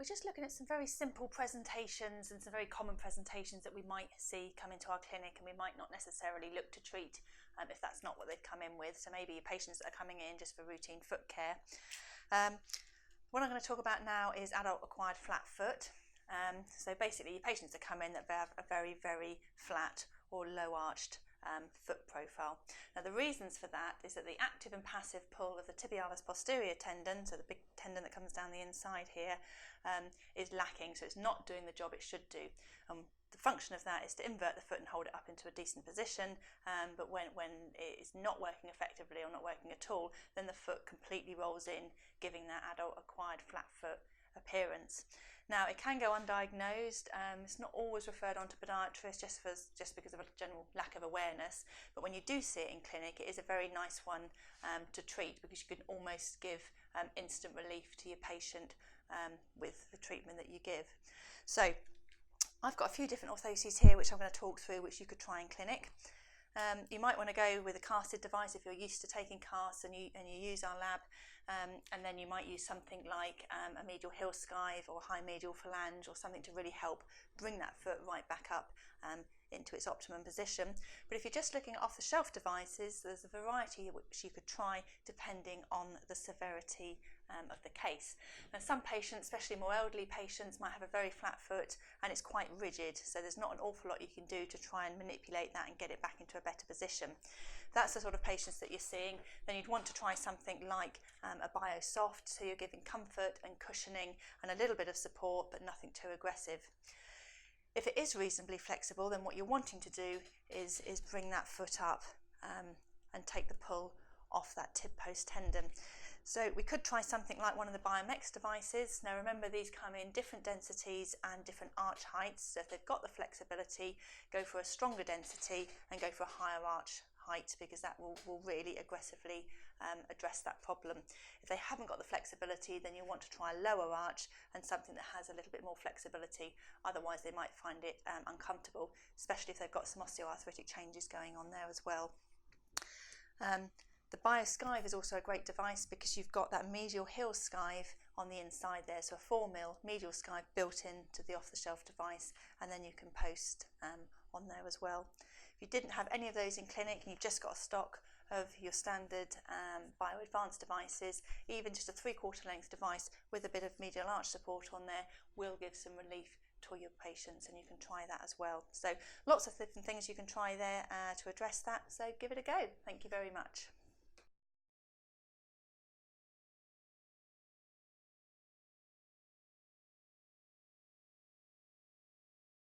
we're just looking at some very simple presentations and some very common presentations that we might see come into our clinic, and we might not necessarily look to treat if that's not what they've come in with. So maybe patients that are coming in just for routine foot care. What I'm going to talk about now is adult acquired flat foot. So basically, patients that come in that have a very, very flat or low arched foot profile. Now the reasons for that is that the active and passive pull of the tibialis posterior tendon, so the big tendon that comes down the inside here, is lacking, so it's not doing the job it should do. The function of that is to invert the foot and hold it up into a decent position, but when it is not working effectively or not working at all, then the foot completely rolls in, giving that adult acquired flat foot appearance. Now it can go undiagnosed. It's not always referred on to podiatrists just because of a general lack of awareness, but when you do see it in clinic, it is a very nice one to treat, because you can almost give instant relief to your patient with the treatment that you give. So I've got a few different orthoses here which I'm going to talk through, which you could try in clinic. You might want to go with a casted device if you're used to taking casts and you use our lab, and then you might use something like a medial heel skive or high medial phalange or something to really help bring that foot right back up into its optimum position. But if you're just looking at off-the-shelf devices, there's a variety which you could try depending on the severity of the case. Now some patients, especially more elderly patients, might have a very flat foot and it's quite rigid, so there's not an awful lot you can do to try and manipulate that and get it back into a better position. If that's the sort of patients that you're seeing, then you'd want to try something like a BioSoft, so you're giving comfort and cushioning and a little bit of support, but nothing too aggressive. If it is reasonably flexible, then what you're wanting to do is bring that foot up and take the pull off that tib post tendon. So we could try something like one of the Biome X devices. Now remember, these come in different densities and different arch heights, so if they've got the flexibility, go for a stronger density and go for a higher arch height, because that will really aggressively address that problem. If they haven't got the flexibility, then you want to try a lower arch and something that has a little bit more flexibility. Otherwise they might find it uncomfortable, especially if they've got some osteoarthritic changes going on there as well. The Biome Skive is also a great device because you've got that medial heel skive on the inside there, so a 4mm medial skive built into the off-the-shelf device, and then you can post on there as well. If you didn't have any of those in clinic and you've just got a stock of your standard Bio Advanced devices, even just a 3/4 length device with a bit of medial arch support on there will give some relief to your patients, and you can try that as well. So lots of different things you can try there to address that, so give it a go. Thank you very much.